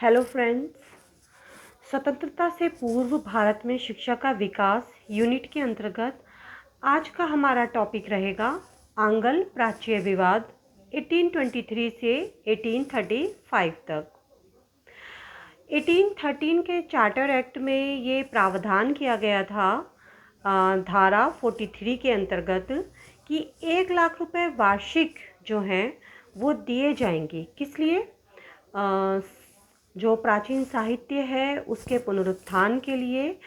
Hello friends. स्वतंत्रता से पूर्व भारत में शिक्षा का विकास यूनिट के अंतर्गत आज का हमारा टॉपिक रहेगा आंग्ल प्राच्य विवाद 1823 से 1835 तक। 1813 के चार्टर एक्ट में ये प्रावधान किया गया था धारा 43 के अंतर्गत कि 1 लाख रुपए वार्षिक जो हैं वो दिए जाएंगे। किस लिए? जो प्राचीन साहित्य है उसके पुनरुत्थान के लिए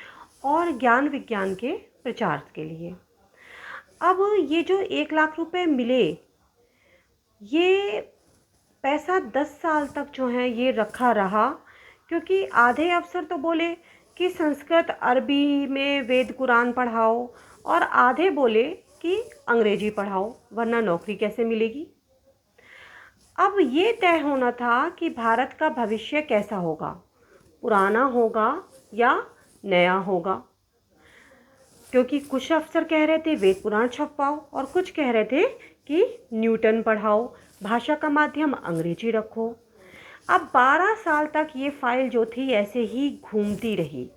और ज्ञान विज्ञान के प्रचार के लिए। अब ये जो 1 लाख रुपए मिले, ये पैसा 10 साल तक जो है ये रखा रहा, क्योंकि आधे अफसर तो बोले कि संस्कृत अरबी में वेद कुरान पढ़ाओ और आधे बोले कि अंग्रेजी पढ़ाओ, वरना नौकरी कैसे मिलेगी। अब ये तय होना था कि भारत का भविष्य कैसा होगा, पुराना होगा या नया होगा, क्योंकि कुछ अफसर कह रहे थे वेद पुराण छपवाओ और कुछ कह रहे थे कि न्यूटन पढ़ाओ, भाषा का माध्यम अंग्रेजी रखो। अब 12 साल तक ये फाइल जो थी ऐसे ही घूमती रही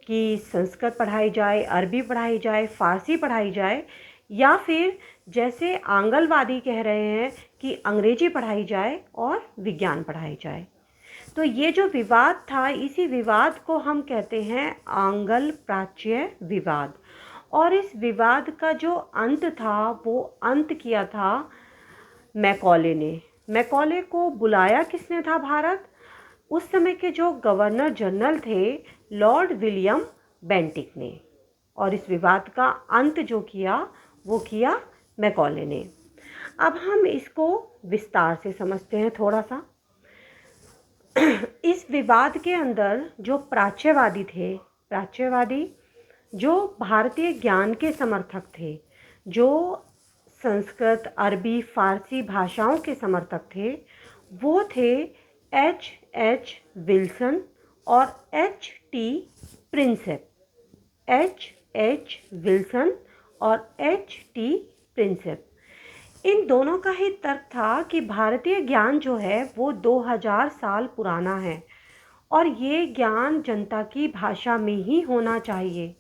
कि संस्कृत पढ़ाई जाए, अरबी पढ़ाई जाए, फारसी पढ़ाई जाए, या फिर जैसे आंगलवादी कह रहे हैं कि अंग्रेजी पढ़ाई जाए और विज्ञान पढ़ाई जाए। तो ये जो विवाद था, इसी विवाद को हम कहते हैं आंग्ल प्राच्य विवाद। और इस विवाद का जो अंत था वो अंत किया था मैकॉले ने। मैकॉले को बुलाया किसने था भारत? उस समय के जो गवर्नर जनरल थे लॉर्ड विलियम बेंटिक ने। और इस विवाद का अंत जो किया वो किया मैकॉले ने। अब हम इसको विस्तार से समझते हैं थोड़ा सा। इस विवाद के अंदर जो प्राच्यवादी थे, प्राच्यवादी जो भारतीय ज्ञान के समर्थक थे, जो संस्कृत अरबी फारसी भाषाओं के समर्थक थे, वो थे H.H. विल्सन और H.T. प्रिंसेप। H.H. विल्सन और H.T. प्रिंसेप, इन दोनों का ही तर्क था कि भारतीय ज्ञान जो है वो 2000 साल पुराना है और ये ज्ञान जनता की भाषा में ही होना चाहिए।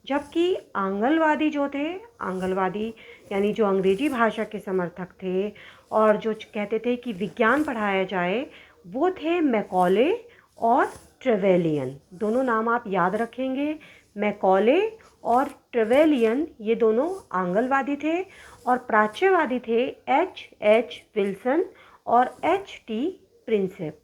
जबकि आंगलवादी जो थे, आंगलवादी यानी जो अंग्रेजी भाषा के समर्थक थे और जो कहते थे कि विज्ञान पढ़ाया जाए, वो थे मैकॉले और ट्रेवेलियन। दोनों नाम आप याद रखेंगे, मैकॉले और ट्रेवेलियन, ये दोनों आंगलवादी थे। और प्राच्यवादी थे H.H. विल्सन और H.T. प्रिंसेप।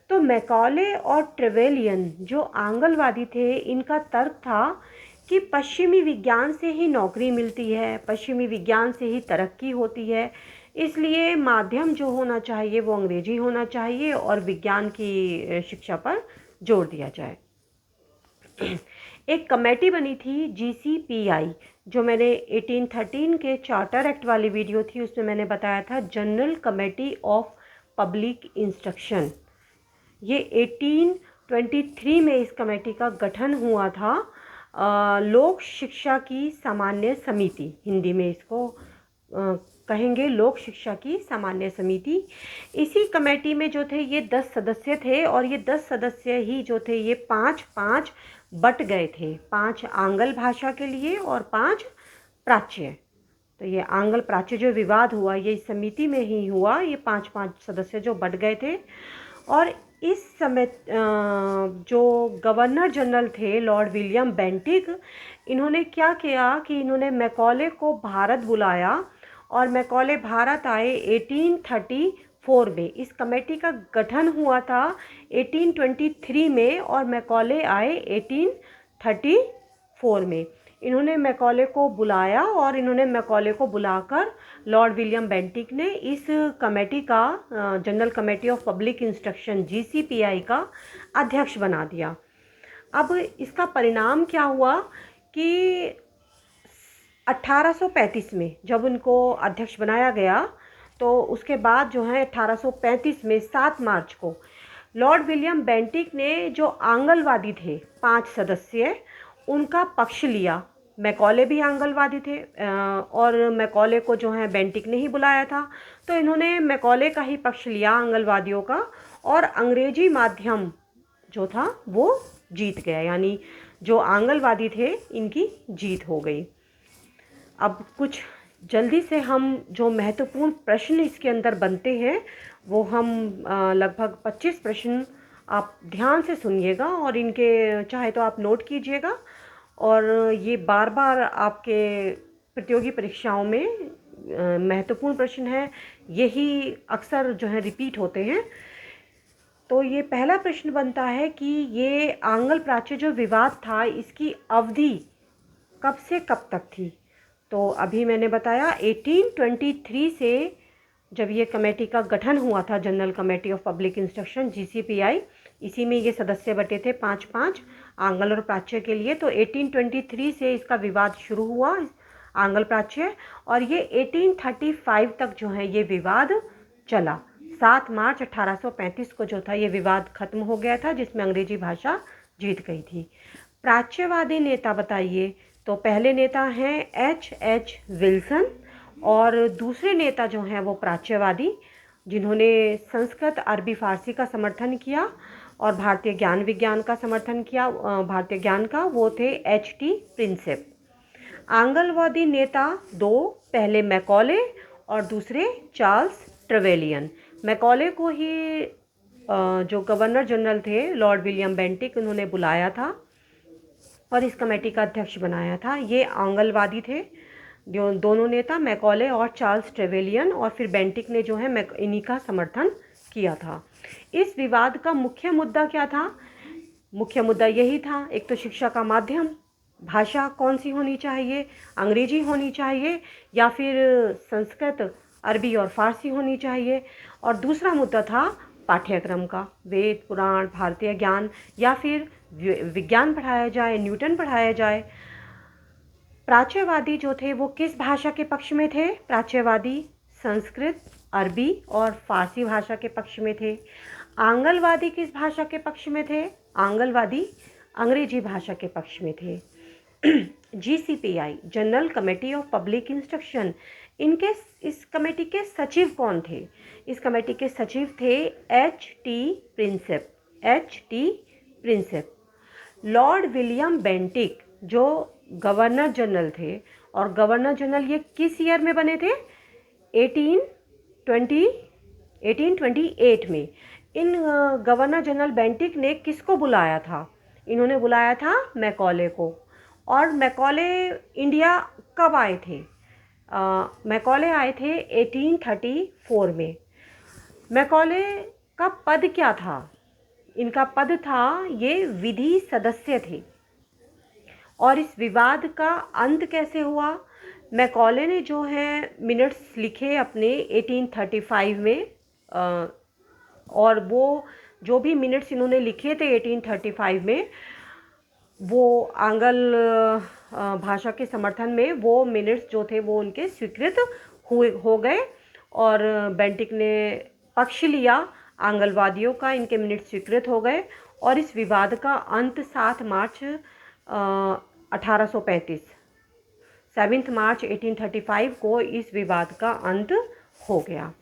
तो मैकॉले और ट्रेवेलियन जो आंगलवादी थे, इनका तर्क था कि पश्चिमी विज्ञान से ही नौकरी मिलती है, पश्चिमी विज्ञान से ही तरक्की होती है, इसलिए माध्यम जो होना चाहिए वो अंग्रेजी होना चाहिए और विज्ञान की शिक्षा पर जोर दिया जाए। एक कमेटी बनी थी GCPI, जो मैंने 1813 के चार्टर एक्ट वाली वीडियो थी उसमें मैंने बताया था, general committee of public instruction. ये 1823 में इस कमेटी का गठन हुआ था। लोक शिक्षा की सामान्य समिति, हिंदी में इसको कहेंगे लोक शिक्षा की सामान्य समिति। इसी कमेटी में जो थे ये 10 सदस्य थे और ये 10 सदस्य ही जो थे ये 5-5 बट गए थे, 5 आंग्ल भाषा के लिए और 5 प्राच्य। तो ये आंग्ल प्राच्य जो विवाद हुआ ये इस समिति में ही हुआ, ये 5-5 सदस्य जो बट गए थे। और इस समय जो गवर्नर जनरल थे लॉर्ड विलियम बेंटिक, इन्होंने क्या किया कि इन्होंने मैकॉले को भारत बुलाया और मैकॉले भारत आए 1834 में। इस कमेटी का गठन हुआ था 1823 में और मैकॉले आए 1834 में। इन्होंने मैकॉले को बुलाया और इन्होंने मैकॉले को बुलाकर लॉर्ड विलियम बेंटिक ने इस कमेटी का, general committee of public instruction GCPI का अध्यक्ष बना दिया। अब इसका परिणाम क्या हुआ कि 1835 में जब उनको अध्यक्ष बनाया गया, तो उसके बाद जो है 1835 में 7 मार्च को लॉर्ड विलियम बेंटिक ने जो आंगलवादी थे 5 सदस्य, उनका पक्ष लिया। मैकॉले भी आंगलवादी थे और मैकॉले को जो है बेंटिक ने ही बुलाया था, तो इन्होंने मैकॉले का ही पक्ष लिया आंगलवादियों का और अंग्रेजी माध्यम जो था वो जीत गया, यानी जो आंगलवादी थे इनकी जीत हो गई। अब कुछ जल्दी से हम जो महत्वपूर्ण प्रश्न इसके अंदर बनते हैं वो हम लगभग 25 प्रश्न आप ध्यान से सुनिएगा और इनके चाहे तो आप नोट कीजिएगा, और ये बार बार आपके प्रतियोगी परीक्षाओं में महत्वपूर्ण प्रश्न है, यही अक्सर जो है रिपीट होते हैं। तो ये पहला प्रश्न बनता है कि ये आंगल प्राच्य जो विवाद था इसकी अवधि कब से कब तक थी। तो अभी मैंने बताया 1823 से जब ये कमेटी का गठन हुआ था, general committee of public instruction GCPI, इसी में ये सदस्य बटे थे 5-5 आंगल और प्राच्य के लिए। तो 1823 से इसका विवाद शुरू हुआ आंगल प्राच्य, और ये 1835 तक जो है ये विवाद चला। 7 मार्च 1835 को जो था ये विवाद खत्म हो गया था, जिसमें अंग्रेजी भाषा जीत गई थी। प्राच्यवादी नेता बताइए। तो पहले नेता हैं H.H. विल्सन, और दूसरे नेता जो हैं वो प्राच्यवादी जिन्होंने संस्कृत अरबी फारसी का समर्थन किया और भारतीय ज्ञान विज्ञान का समर्थन किया, भारतीय ज्ञान का, वो थे H.T. प्रिंसेप। आंगलवादी नेता दो, पहले मैकॉले और दूसरे चार्ल्स ट्रेवेलियन। मैकॉले को ही जो गवर्नर जनरल थे लॉर्ड विलियम बेंटिक, उन्होंने बुलाया था और इस कमेटी का अध्यक्ष बनाया था। ये आंगलवादी थे जो दोनों नेता, मैकॉले और चार्ल्स ट्रेवेलियन, और फिर बेंटिक ने जो है इन्हीं का समर्थन किया था। इस विवाद का मुख्य मुद्दा क्या था? मुख्य मुद्दा यही था, एक तो शिक्षा का माध्यम, भाषा कौन सी होनी चाहिए, अंग्रेजी होनी चाहिए या फिर संस्कृत अरबी और फारसी होनी चाहिए, और दूसरा मुद्दा था पाठ्यक्रम का, वेद पुराण भारतीय ज्ञान या फिर विज्ञान पढ़ाया जाए, न्यूटन पढ़ाया जाए। प्राच्यवादी जो थे वो किस भाषा के पक्ष में थे? प्राच्यवादी संस्कृत अरबी और फारसी भाषा के पक्ष में थे। आंगलवादी किस भाषा के पक्ष में थे? आंगलवादी अंग्रेजी भाषा के पक्ष में थे। GCPI general committee of public instruction, इनके इस कमेटी के सचिव कौन थे? इस कमेटी के सचिव थे H.T. Prinsep. H.T. Prinsep. Lord William Bentinck जो गवर्नर जनरल थे, और गवर्नर जनरल ये किस ईयर में बने थे? 1828 में। इन गवर्नर जनरल बेंटिक ने किसको बुलाया था? इन्होंने बुलाया था मैकॉले को। और मैकॉले इंडिया कब आए थे? मैकॉले आए थे 1834 में। मैकॉले का पद क्या था? इनका पद था, ये विधि सदस्य थे। और इस विवाद का अंत कैसे हुआ? मैकॉले ने जो है मिनट्स लिखे अपने 1835 में, और वो जो भी मिनट्स इन्होंने लिखे थे 1835 में, वो आंगल भाषा के समर्थन में वो मिनट्स जो थे वो उनके स्वीकृत हो गए, और बेंटिक ने पक्ष लिया आंगलवादियों का, इनके मिनट्स स्वीकृत हो गए, और इस विवाद का अंत 7 मार्च 1835 को इस विवाद का अंत हो गया।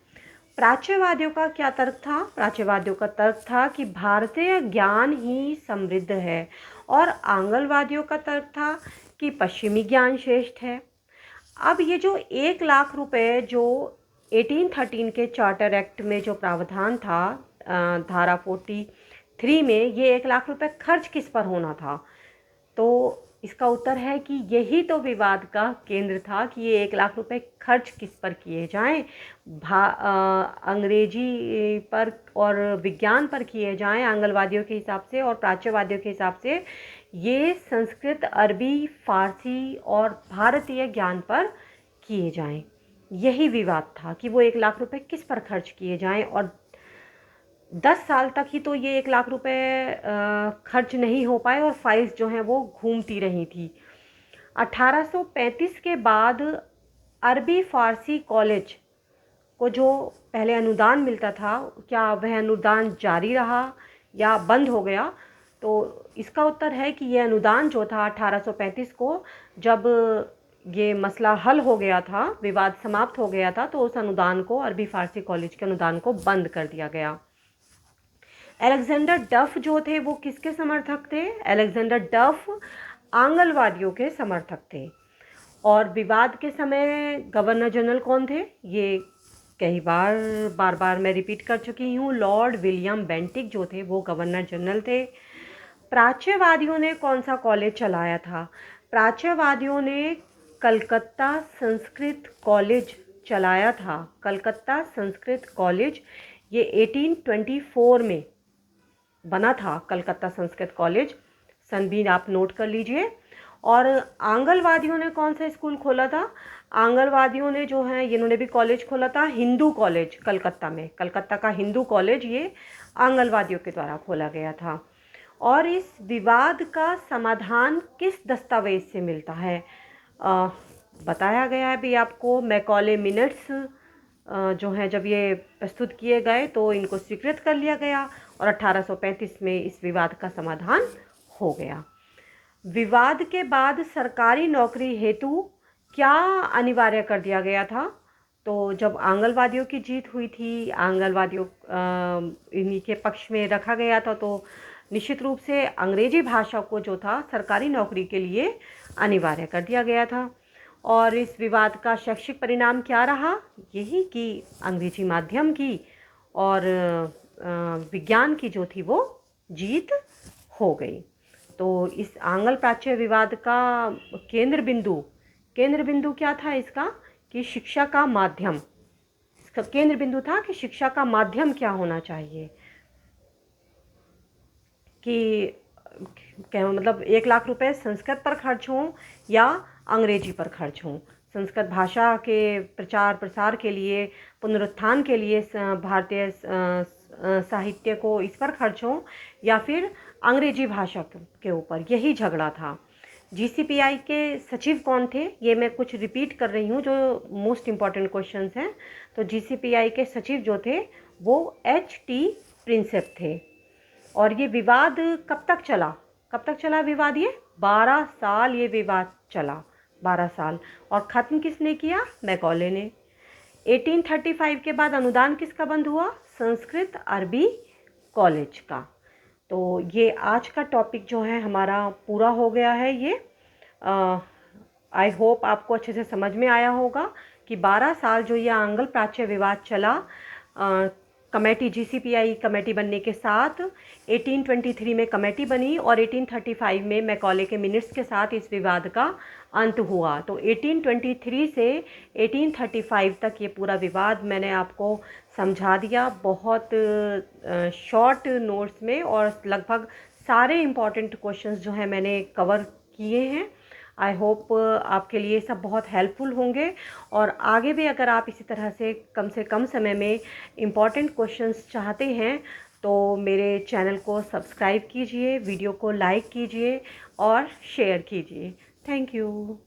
प्राच्यवादियों का क्या तर्क था? प्राच्यवादियों का तर्क था कि भारतीय ज्ञान ही समृद्ध है, और आंगलवादियों का तर्क था कि पश्चिमी ज्ञान श्रेष्ठ है। अब ये जो 1 लाख रुपए जो 1813 के चार्टर एक्ट में जो प्रावधान था, धारा 43 में, ये 1 लाख रुपए खर्च किस पर होना था? तो इसका उत्तर है कि यही तो विवाद का केंद्र था कि ये 1 लाख रुपए खर्च किस पर किए जाएं, अंग्रेजी पर और विज्ञान पर किए जाएं आंगलवादियों के हिसाब से, और प्राच्यवादियों के हिसाब से ये संस्कृत अरबी फारसी और भारतीय ज्ञान पर किए जाएं। यही विवाद था कि वो 1 लाख रुपए किस पर खर्च किए जाएं, और 10 साल तक ही तो ये 1 लाख रुपए खर्च नहीं हो पाए, और फाइल्स जो हैं वो घूमती रही थी। 1835 के बाद अरबी फारसी कॉलेज को जो पहले अनुदान मिलता था, क्या वह अनुदान जारी रहा या बंद हो गया? तो इसका उत्तर है कि ये अनुदान जो था 1835 को, जब ये मसला हल हो गया था, विवाद समाप्त हो गया था, तो उस अनुदान को, अरबी फारसी कॉलेज के अनुदान को बंद कर दिया गया। अलेक्जेंडर डफ जो थे वो किसके समर्थक थे? अलेक्जेंडर डफ आंगनवादियों के समर्थक थे। और विवाद के समय गवर्नर जनरल कौन थे? ये कई बार बार मैं रिपीट कर चुकी हूँ, लॉर्ड विलियम बेंटिक जो थे वो गवर्नर जनरल थे। प्राच्यवादियों ने कौन सा कॉलेज चलाया था? प्राच्यवादियों ने कलकत्ता संस्कृत कॉलेज चलाया था। कलकत्ता संस्कृत कॉलेज ये 1824 में बना था। कलकत्ता संस्कृत कॉलेज सन भी आप नोट कर लीजिए। और आंगनवादियों ने कौन सा स्कूल खोला था? आंगनवादियों ने जो है इन्होंने भी कॉलेज खोला था, हिंदू कॉलेज कलकत्ता में। कलकत्ता का हिंदू कॉलेज ये आंगनवादियों के द्वारा खोला गया था। और इस विवाद का समाधान किस दस्तावेज से मिलता है? बताया गया है भी आपको, मैकॉले मिनट्स जो हैं जब ये प्रस्तुत किए गए तो इनको स्वीकृत कर लिया गया और 1835 में इस विवाद का समाधान हो गया। विवाद के बाद सरकारी नौकरी हेतु क्या अनिवार्य कर दिया गया था? तो जब आंगनवादियों की जीत हुई थी, आंगनवादियों इन्हीं के पक्ष में रखा गया था, तो निश्चित रूप से अंग्रेजी भाषा को जो था सरकारी नौकरी के लिए अनिवार्य कर दिया गया था। और इस विवाद का शैक्षिक परिणाम क्या रहा? यही कि अंग्रेजी माध्यम की और विज्ञान की जो थी वो जीत हो गई। तो इस आंग्ल प्राच्य विवाद का केंद्र बिंदु क्या था इसका? कि शिक्षा का माध्यम। इसका केंद्र बिंदु था कि शिक्षा का माध्यम क्या होना चाहिए, कि क्या मतलब 1 लाख रुपए संस्कृत पर खर्च हों या अंग्रेजी पर खर्च हों। संस्कृत भाषा के प्रचार प्रसार के लिए, पुनरुत्थान के लिए भारतीय साहित्य को इस पर खर्च हों या फिर अंग्रेजी भाषा के ऊपर, यही झगड़ा था। जीसीपीआई के सचिव कौन थे? ये मैं कुछ रिपीट कर रही हूँ जो मोस्ट इम्पॉर्टेंट क्वेश्चंस हैं। तो जीसीपीआई के सचिव जो थे वो एच.टी. प्रिंसेप थे। और ये विवाद कब तक चला विवाद? ये 12 साल ये विवाद चला, 12 साल। और ख़त्म किसने किया? मैकॉले ने। 1835 के बाद अनुदान किसका बंद हुआ? संस्कृत अरबी कॉलेज का। तो ये आज का टॉपिक जो है हमारा पूरा हो गया है। ये आई होप आपको अच्छे से समझ में आया होगा कि 12 साल जो ये आंग्ल प्राच्य विवाद चला, कमेटी जीसीपीआई कमेटी बनने के साथ 1823 में कमेटी बनी और 1835 में मैकॉले के मिनट्स के साथ इस विवाद का अंत हुआ। तो 1823 से 1835 तक ये पूरा विवाद मैंने आपको समझा दिया बहुत शॉर्ट नोट्स में, और लगभग सारे इम्पॉर्टेंट क्वेश्चंस जो हैं मैंने कवर किए हैं। आई होप आपके लिए सब बहुत हेल्पफुल होंगे। और आगे भी अगर आप इसी तरह से कम समय में इम्पॉर्टेंट क्वेश्चंस चाहते हैं तो मेरे चैनल को सब्सक्राइब कीजिए, वीडियो को लाइक कीजिए और शेयर कीजिए। Thank you.